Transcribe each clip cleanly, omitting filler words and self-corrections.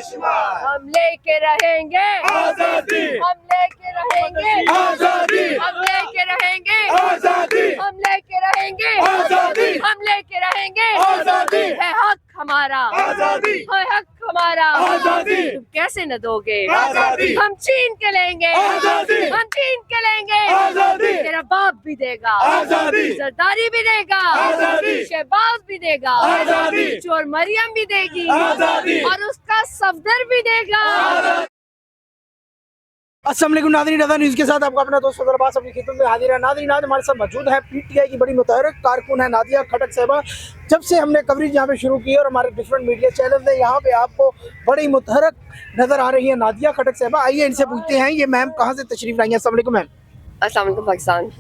बेशुमार। हम लेके रहेंगे आजादी, हम लेके रहेंगे आजादी, हम लेके रहेंगे आजादी, हम लेके रहेंगे आजादी, हम लेके रहेंगे आजादी, है हक हमारा आजादी, है हक हमारा आजादी, तुम कैसे न दोगे आजादी, हम छीन के लेंगे आजादी, हम छीन के लेंगे आजादी, तेरा बाप भी देगा आजादी, सरदारी भी देगा आजादी, शहबाज भी देगा आजादी, चोर मरियम भी देगी आजादी, और उसका सफदर भी देगा। अस्सलाम वालेकुम नाज़रीन, नज़र न्यूज़ के साथ आपका अपना दोस्त फजल अब्बास अपनी खिदमत में हाजिर है। नाज़रीन, आज हमारे साथ मौजूद है पीटीआई की बड़ी मुतहर्रिक कारकुन है नादिया खटक साहिबा। जब से हमने कवरेज यहाँ पे शुरू की है और हमारे डिफरेंट मीडिया चैनल ने यहाँ पे आपको बड़ी मुतहर्रिक नज़र आ रही है नादिया खटक साहिबा। आइए इनसे पूछते हैं ये मैम कहाँ से तशरीफ़ लाई हैं। अस्सलाम वालेकुम मैम। अस्सलाम वालेकुम पाकिस्तान।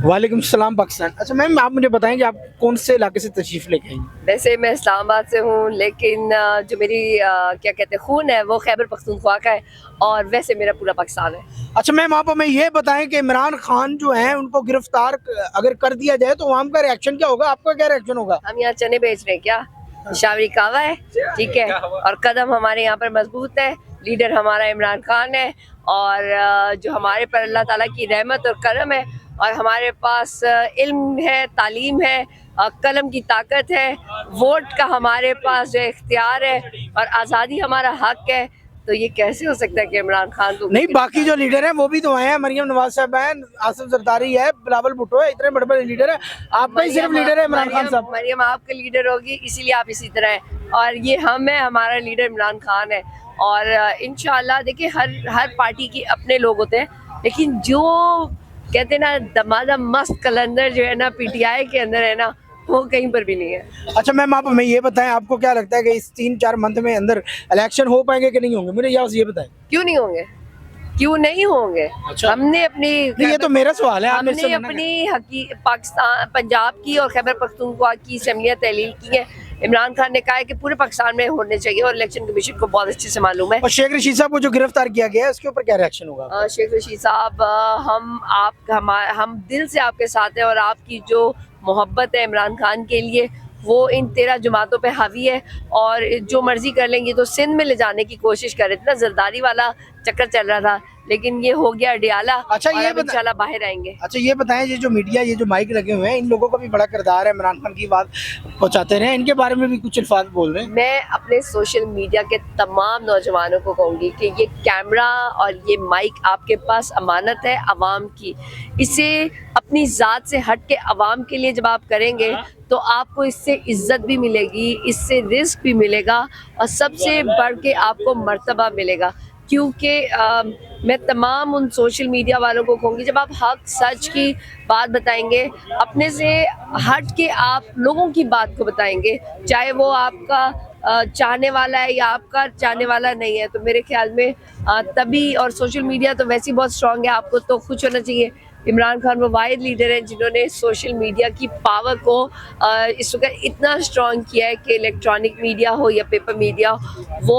वालेकुम सलाम पाकिस्तान। अच्छा मैम, आप मुझे बताएं कि आप कौन से इलाके से तशरीफ़ लेके आई हैं? वैसे मैं इस्लामाबाद से हूँ, लेकिन जो मेरी क्या कहते हैं खून है वो खैबर पख्तूनख्वा का है, और वैसे मेरा पूरा पाकिस्तान है। अच्छा मैम, आप हमें ये बताएं कि इमरान खान जो हैं उनको गिरफ्तार अगर कर दिया जाए तो आवाम का रिएक्शन क्या होगा? आपका क्या रिएक्शन होगा? हम यहाँ चने बेच रहे हैं क्या? शावरी कावा है, ठीक है, और कदम हमारे यहाँ पर मजबूत है। लीडर हमारा इमरान खान है, और जो हमारे पर अल्लाह ताला की रहमत और करम है, और हमारे पास इल्म है, तालीम है, कलम की ताकत है, वोट का हमारे पास जो इख्तियार है, और आज़ादी हमारा हक है। तो ये कैसे हो सकता है कि इमरान खान को नहीं, बाकी जो लीडर हैं वो भी तो आए हैं। मरियम नवाज साहब हैं, आसिफ जरदारी है, बिलावल भुट्टो है, इतने बड़े बड़े लीडर हैं। आपका ही सिर्फ लीडर है इमरान खान साहब। मरियम आपके लीडर होगी, इसीलिए आप इसी तरह है, और ये हम है, हमारा लीडर इमरान खान है। और इंशाल्लाह देखिए, हर पार्टी के अपने लोग होते हैं, लेकिन जो कहते हैं ना दमादम मस्त कलंदर जो है ना पीटीआई के अंदर है ना, वो कहीं पर भी नहीं है। अच्छा मैम, आप हमें ये बताएं, आपको क्या लगता है कि इस 3-4 मंथ में अंदर इलेक्शन हो पाएंगे कि नहीं होंगे? मुझे ये बताएं। क्यों नहीं होंगे, क्यों नहीं होंगे? अच्छा। हमने अपनी नहीं, ये तो मेरा सवाल है, आप मेरे से हमने मना अपनी पाकिस्तान पंजाब की और खैबर पख्तूनख्वा की असम्बलियाँ तहलील की है। इमरान खान ने कहा है कि पूरे पाकिस्तान में होने चाहिए, और इलेक्शन कमीशन को बहुत अच्छे से मालूम है। और शेख रशीद साहब को जो गिरफ्तार किया गया है उसके ऊपर क्या रिएक्शन होगा? शेख रशीद साहब, हम दिल से आपके साथ हैं, और आपकी जो मोहब्बत है इमरान खान के लिए वो इन 13 जमातों पे हावी है, और जो मर्जी कर लेंगे। तो सिंध में ले जाने की कोशिश कर रहे थे ना, जरदारी वाला चक्कर चल रहा था, लेकिन ये हो गया अडियाला। अच्छा, ये इंशाल्लाह बाहर आएंगे। अच्छा ये बताएं, ये जो मीडिया, ये जो माइक लगे हुए हैं, इन लोगों का भी बड़ा किरदार है, इमरान खान की बात पहुंचाते रहे, इनके बारे में भी कुछ अल्फाज बोल रहे हैं। मैं अपने सोशल मीडिया के तमाम नौजवानों को कहूँगी कि ये कैमरा और ये माइक आपके पास अमानत है अवाम की। इसे अपनी ज़ात से हट के अवाम के लिए जब आप करेंगे तो आपको इससे इज्जत भी मिलेगी, इससे रिस्क भी मिलेगा, और सबसे बढ़ के आपको मर्तबा मिलेगा। क्योंकि मैं तमाम उन सोशल मीडिया वालों को कहूँगी, जब आप हक सच की बात बताएंगे, अपने से हट के आप लोगों की बात को बताएंगे, चाहे वो आपका चाहने वाला है या आपका चाहने वाला नहीं है, तो मेरे ख्याल में तभी। और सोशल मीडिया तो वैसे ही बहुत स्ट्रॉन्ग है, आपको तो खुश होना चाहिए। इमरान खान वो वाहिद लीडर हैं जिन्होंने सोशल मीडिया की पावर को इस वक्त इतना स्ट्रॉन्ग किया है कि इलेक्ट्रॉनिक मीडिया हो या पेपर मीडिया, वो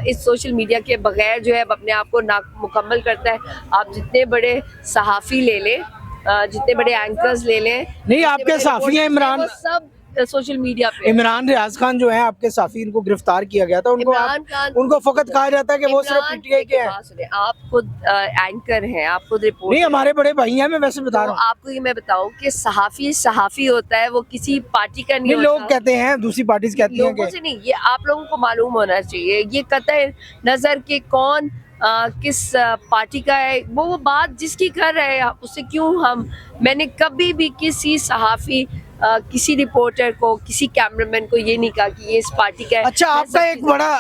इस सोशल मीडिया के बगैर जो है अपने आप को नामुकम्मल करता है। आप जितने बड़े सहाफ़ी ले लें, जितने बड़े एंकर्स ले लें, नहीं आपके साफ़ी हैं इमरान, सब सोशल मीडिया पे। इमरान रियाज खान जो है आपके साफी, इनको गिरफ्तार किया गया था, उनको फकत कहा जाता है कि वो सिर्फ पीटीआई के हैं। आप खुद एंकर हैं, आप खुद रिपोर्ट नहीं, हमारे बड़े भाई हैं, मैं वैसे बता रहा हूँ। आपको ये मैं बताऊं कि सहाफी होता है, वो किसी पार्टी का नहीं होता। लोग कहते हैं, दूसरी पार्टी कहती हैं लोगों से नहीं, ये आप लोगों को मालूम होना चाहिए। ये कतई नजर के कौन किस पार्टी का है, वो बात जिसकी कर रहे हैं उससे क्यों मैंने कभी भी किसी सहाफी, किसी रिपोर्टर को, किसी कैमरामैन को ये नहीं कहा कि ये इस पार्टी का है। अच्छा, आपका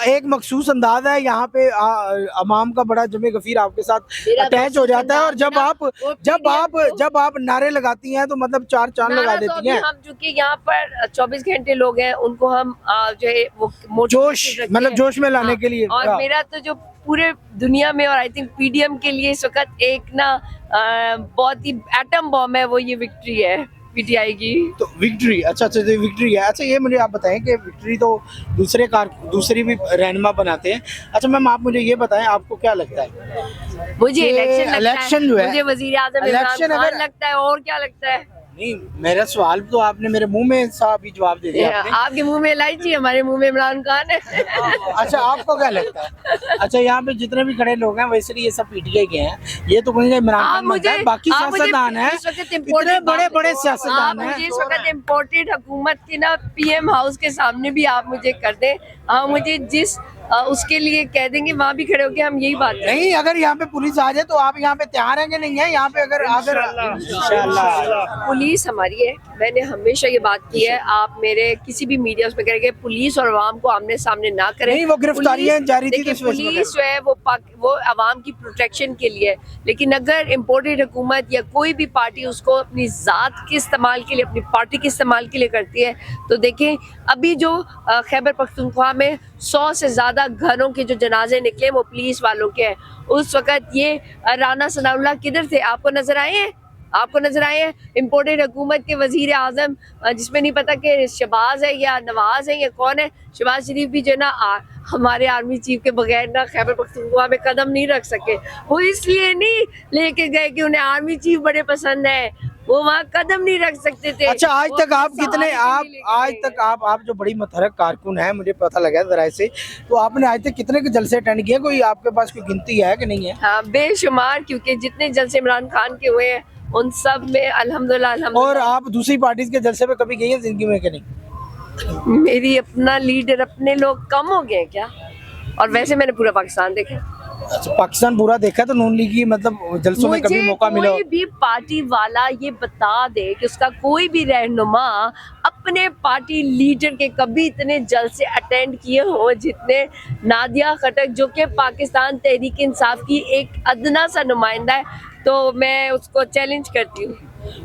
एक मखसूस अंदाज है, यहाँ पे अवाम का बड़ा जमे गफीर आपके साथ अटैच हो जाता है, और जब आप नारे लगाती हैं तो मतलब 4 चांद लगा देती हैं। हम चूंकि यहाँ पर 24 घंटे लोग हैं, उनको हम जो है वो जोश में लाने के लिए। और मेरा तो जो पूरे दुनिया में, और आई थिंक पीडीएम के लिए इस वक्त एक ना बहुत ही एटम बॉम्ब है, वो ये विक्ट्री है पीटीआई की। तो विक्ट्री, अच्छा तो विक्ट्री है। अच्छा ये मुझे आप बताएं कि विक्ट्री तो दूसरी भी रहनुमा बनाते हैं। अच्छा मैम, आप मुझे ये बताएं, आपको क्या लगता है? मुझे इलेक्शन जो है, मुझे वजीर आज़म इमरान खान लगता है, और क्या लगता है? नहीं, मेरा सवाल तो आपने मेरे मुंह में साहब ही जवाब दे दिया आपने। आपके मुंह में इलायची, हमारे मुंह में इमरान खान है। अच्छा, आपको क्या लगता है? अच्छा, यहाँ पे जितने भी खड़े लोग हैं वैसे ये सब पीटीआई के हैं, ये तो कहीं इमरान खान बनता है, बाकी सियासतदान है, इतने बड़े बड़े सियासतदान हैं। मुझे इस वक्त इम्पोर्टेड हुकूमत के ना पीएम हाउस के सामने भी आप मुझे कर दें, मुझे जिस उसके लिए कह देंगे वहाँ भी खड़े होके हम यही बात करें। नहीं, अगर यहाँ पे पुलिस आ जाए तो आप यहाँ पे तैयार हैं कि नहीं है? यहाँ पे अगर इंशाल्लाह पुलिस हमारी है, मैंने हमेशा ये बात की है। आप मेरे किसी भी मीडिया उसमें करेंगे पुलिस और आवाम को आमने सामने ना करें। नहीं, वो गिरफ्तारियां जारी थी तो देखिए, इस वजह से पुलिस जो है वो आवाम की प्रोटेक्शन के लिए है, लेकिन अगर इम्पोर्टेड हुकूमत या कोई भी पार्टी उसको अपनी ज़ात के इस्तेमाल के लिए, अपनी पार्टी के इस्तेमाल के लिए करती है, तो देखें अभी जो खैबर पख्तूनख्वा में 100 से ज़्यादा घरों के जो जनाजे निकले वो पुलिस वालों के हैं। उस वक़्त ये राना सनाउल्लाह किधर थे? आपको नजर आए हैं? आपको नजर आए हैं? इम्पोर्टेड हुकूमत के वजीर आजम, जिसमें नहीं पता कि शहबाज है या नवाज है या कौन है, शहबाज शरीफ भी जो है ना हमारे आर्मी चीफ के बगैर ना खैबर पख्तूनख्वा में कदम नहीं रख सके। वो इसलिए नहीं लेके गए कि उन्हें आर्मी चीफ बड़े पसंद है, वो वहाँ कदम नहीं रख सकते थे। अच्छा, आज तक आप कितने आप जो बड़ी मुतहरक कारकुन हैं, मुझे पता लगा जरा से, तो आपने आज तक कितने के जलसे अटेंड किए? कोई आपके पास कोई गिनती है कि नहीं है? हाँ, बेशुमार, क्योंकि जितने जलसे इमरान खान के हुए हैं उन सब में अल्हम्दुलिल्लाह। और आप दूसरी पार्टी के जलसे पे कभी गई हैं जिंदगी में कि नहीं? मेरी अपना लीडर, अपने लोग कम हो गए क्या? और वैसे मैंने पूरा पाकिस्तान देखा। अच्छा, पाकिस्तान पूरा देखा, तो नून लीग की मतलब जलसों में कभी मौका मिला? कोई भी पार्टी वाला ये बता दे कि उसका कोई भी रहनुमा अपने पार्टी लीडर के कभी इतने जलसे अटेंड किए हो जितने नादिया खटक, जो कि पाकिस्तान तहरीक इंसाफ की एक अदना सा नुमाइंदा है, तो मैं उसको चैलेंज करती हूँ।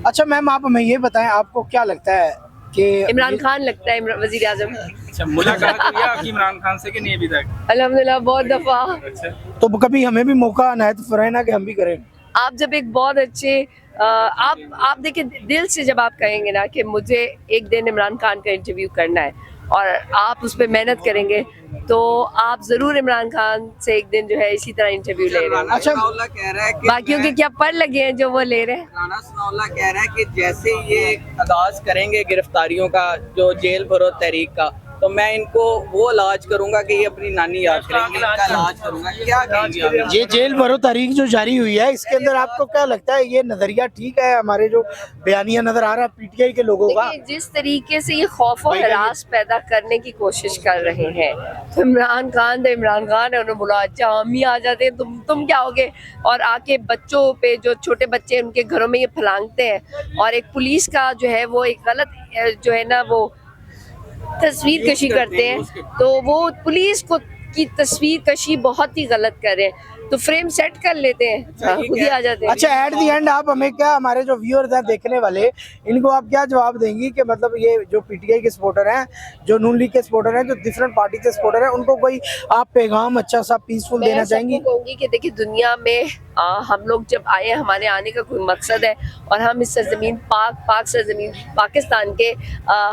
अच्छा मैम, आप हमें ये बताएं, आपको क्या लगता है कि इमरान खान लगता है वजीर आजम? अच्छा, मुलाकात हुई है आपकी इमरान खान से कि नहीं अभी तक? अल्हम्दुलिल्लाह बहुत दफा। अच्छा, तो कभी हमें भी मौका अनायत फरमाए ना कि हम भी करें। आप जब एक बहुत अच्छे आप देखिए, दिल से जब आप कहेंगे ना कि मुझे एक दिन इमरान खान का इंटरव्यू करना है और आप उस पर मेहनत करेंगे, तो आप जरूर इमरान खान से एक दिन जो है इसी तरह इंटरव्यू ले रहे हैं। अच्छा, कह रहा है कि बाकियों के क्या पढ़ लगे हैं जो वो ले रहे हैं? राना सनाउल्लाह कह रहा है कि जैसे ये आगाज करेंगे गिरफ्तारियों का, जो जेल भरो तहरीक का, तो मैं इनको वो इलाज करूंगा कि ये अपनी नानी याद करेंगे, इनका इलाज करूंगा। क्या कहेंगे आप? ये जेल भरो तारीख जो जारी हुई है, इसके अंदर आपको क्या लगता है, ये नजरिया ठीक है? हमारे जो बयानिया नजर आ रहा है पीटीआई के लोगों का, देखिए, जिस तरीके से ये खौफ और हरास पैदा करने की कोशिश कर रहे हैं, तो इमरान खान है, उन्होंने बोला अच्छा हम ही आ जाते हैं, तुम क्या होगे, और आके बच्चों पे, जो छोटे बच्चे उनके घरों में ये फलांगते हैं, और एक पुलिस का जो है वो एक गलत जो है ना वो तस्वीर कशी करते हैं, तो वो पुलिस को की तस्वीर कशी बहुत ही गलत कर रहे हैं, तो फ्रेम सेट कर लेते हैं, खुद ही आ जाते हैं। अच्छा, एट दी एंड आप हमें क्या, हमारे जो व्यूअर्स हैं देखने वाले, इनको आप क्या जवाब देंगी कि मतलब ये जो पीटीआई के सपोर्टर हैं, जो नून लीग के सपोर्टर हैं, जो डिफरेंट पार्टी के सपोर्टर हैं, उनको कोई आप पैगाम अच्छा सा पीसफुल देना चाहेंगी? मैं कहूँगी कि देखिए, दुनिया में हम लोग जब आए, हमारे आने का कोई मकसद है, और हम इस सरजमीन पाक सरजमीन पाकिस्तान के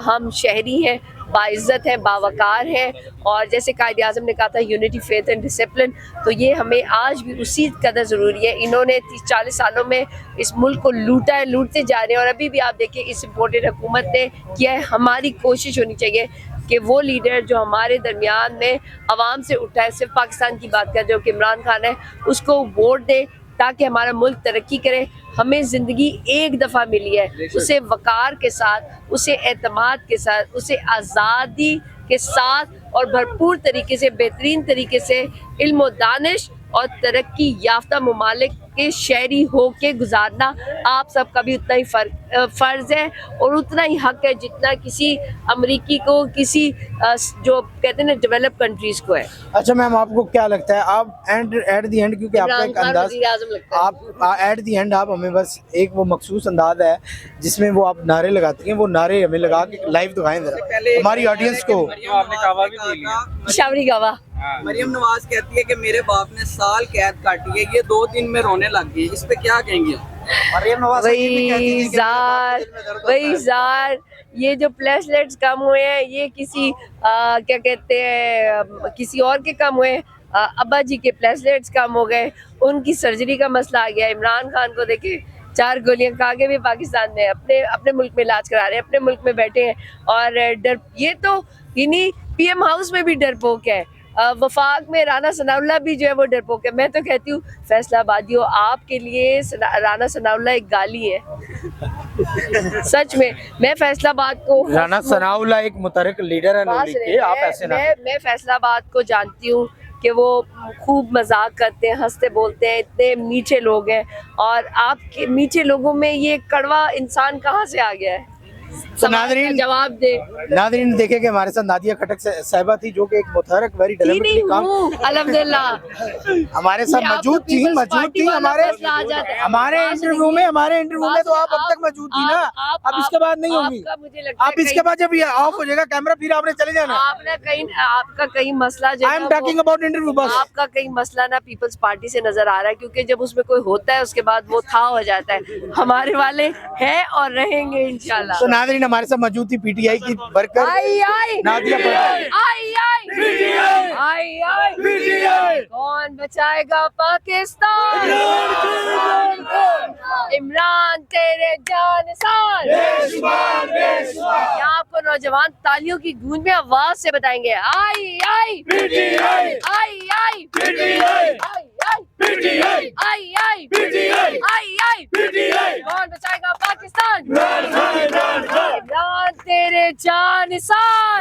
हम शहरी हैं, बाइज्जत हैं, बावकार हैं, और जैसे कायदे आज़म ने कहा था यूनिटी, फेथ एंड डिसिप्लिन, तो ये हमें आज भी उसी कदर ज़रूरी है। इन्होंने 30-40 सालों में इस मुल्क को लूटा है, लूटते जा रहे हैं, और अभी भी आप देखिए इस इम्पोर्टेड हुकूमत ने किया है। हमारी कोशिश होनी चाहिए कि वो लीडर जो हमारे दरमियान में आवाम से उठा है, सिर्फ पाकिस्तान की बात कर जो कि इमरान खान है, उसको वोट दे ताकि हमारा मुल्क तरक्की करे। हमें ज़िंदगी एक दफ़ा मिली है, उसे वक़ार के साथ, उसे एतमाद के साथ, उसे आज़ादी के साथ और भरपूर तरीके से, बेहतरीन तरीके से इल्म और दानिश और तरक्की याफ्ता ममालिक के शहरी हो के गुजारना आप सबका भी उतना ही फ़र्ज़ है और उतना ही हक है जितना किसी अमरीकी को, किसी जो कहते हैं ना डेवलप कंट्रीज़ को है। अच्छा मैम, आपको क्या लगता है, आप एट दी एंड, क्योंकि आपका एक अंदाज, आप एट दी एंड आप हमें बस एक वो मखसूस अंदाज है जिसमें वो आप नारे लगाती हैं, वो नारे हमें लगा के लाइव दिखाएं जरा हमारी ऑडियंस को। आपने कहवा भी पी लिया। शावरी गवा। मरियम नवाज कहती है कि मेरे बाप ने साल कैद काटी है, ये 2 दिन में रोने लग गई, इस पे क्या कहेंगे? मरियम नवाज वही जार, ये जो प्लेटलेट्स कम हुए हैं, ये किसी क्या कहते हैं, किसी और के कम हुए, अब्बा जी के प्लेटलेट्स कम हो गए, उनकी सर्जरी का मसला आ गया। इमरान खान को देखिए, 4 गोलियां खा के भी पाकिस्तान में अपने मुल्क में इलाज करा रहे हैं, अपने मुल्क में बैठे हैं। और डर ये तो इन्हीं पीएम हाउस में भी डरपोक है, वफाक में राना सनाउल्लाह भी जो है वो डरपोक है। मैं तो कहती हूँ फैसलाबादियों, आपके लिए राना सनाउल्लाह एक गाली है। सच में मैं फैसलाबाद को राना सनाउल्लाह एक मुतहरिक लीडर है नून लीग के, आप ऐसे ना मैं फैसलाबाद को जानती हूँ कि वो खूब मजाक करते हैं, हंसते बोलते हैं, इतने मीठे लोग हैं। और आपके मीठे लोगों में ये कड़वा इंसान कहाँ से आ गया है? तो नाज़रीन जवाब दे। नाज़रीन देखे कि हमारे साथ नादिया खटक साहिबा थी, जो कि एक मुतहरिक वेरी डेवलपमेंटली काम अल्हम्दुलिल्लाह हमारे साथ मौजूद थी हमारे इंटरव्यू में तो आप अब तक मौजूद थी ना, अब इसके बाद नहीं होंगी। मुझे लगता आप इसके बाद जब ये ऑफ हो जाएगा कैमरा, फिर आपने चले जाना। आपका कहीं मसला जो I am talking about interview बस। आपका कहीं मसला ना पीपल्स पार्टी से नजर आ रहा है, क्योंकि जब उसमें कोई होता है उसके बाद वो था हो जाता है। हमारे वाले हैं और रहेंगे इंशाल्लाह। तो नाज़रीन हमारे साथ मौजूद थी पीटीआई की वर्कर नादिया कौन बचाएगा पाकिस्तान? इमरान तेरे जानसार। यहाँ आपको नौजवान तालियों की गूंज में आवाज से बताएंगे आई आई पीटीआई, आई आई पीटीआई, आई आई पीटीआई, आई आई पीटीआई, आई आई पीटीआई। कौन बचाएगा पाकिस्तान? इमरान खान, इमरान तेरे जानसार।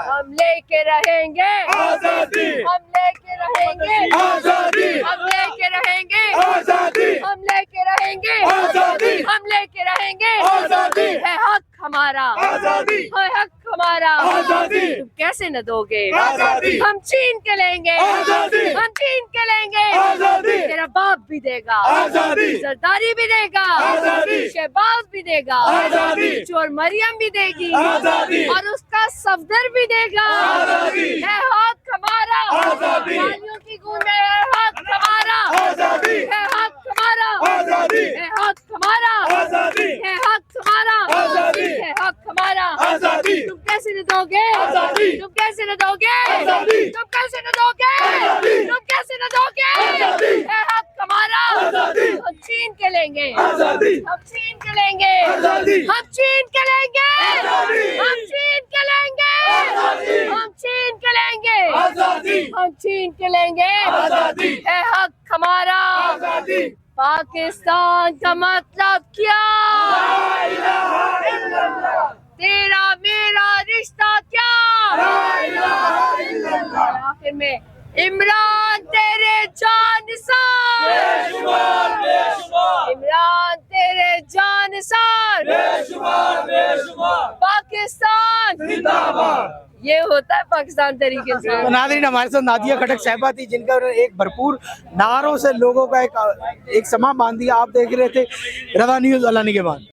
हम लेके रहेंगे आजादी, हम लेके रहेंगे आजादी, हम लेके रहेंगे आजादी, हम लेके रहेंगे आजादी, हम लेके रहेंगे। आजादी, है हक हमारा, आजादी, है हक हमारा। आजादी, तुम कैसे न दोगे? आजादी, हम छीन के लेंगे, आजादी, हम छीन के लेंगे। आजादी, तेरा बाप भी देगा, आजादी, सरदारी भी देगा, आजादी, शहबाज भी देगा, आजादी, चोर मरियम भी देगी, आजादी, और उसका सफदर भी देगा। आजादी, है हक हमारा। आजादी, तालियों की गूंज में है हक हमारा, आजादी, है हक हमारा, आजादी, है हक हमारा, आजादी, है हक हमारा, आजादी, है हक हमारा। आजादी, तुम कैसे न दोगे? आजादी, तुम कैसे न दोगे? आजादी, तुम कैसे न दोगे? आजादी, तुम कैसे न दोगे? आजादी, है हक हमारा। आजादी, हम छीन के लेंगे, आजादी, हम छीन के लेंगे, आजादी, हम छीन के लेंगे, आजादी, हम छीन के लेंगे, आजादी, हम छीन के लेंगे, आजादी, हम छीन के लेंगे। आजादी, है हक हमारा। आजादी। पाकिस्तान का मतलब क्या? ला इलाहा इल्लल्लाह, तेरा मेरा रिश्ता क्या? ला इलाहा इल्लल्लाह। आखिर में इमरान तेरे जानसार, बेशुमार, बेशुमार, इमरान तेरे जानसार। बेशुमार, बेशुमार। पाकिस्तान जिंदाबाद। ये होता है पाकिस्तान तरीके तो से। नाज़रीन हमारे साथ नादिया खटक साहिबा थी, जिनका एक भरपूर नारों से लोगों का एक समा बांध दिया। आप देख रहे थे रज़ा न्यूज़, अल्लाह निगहबान।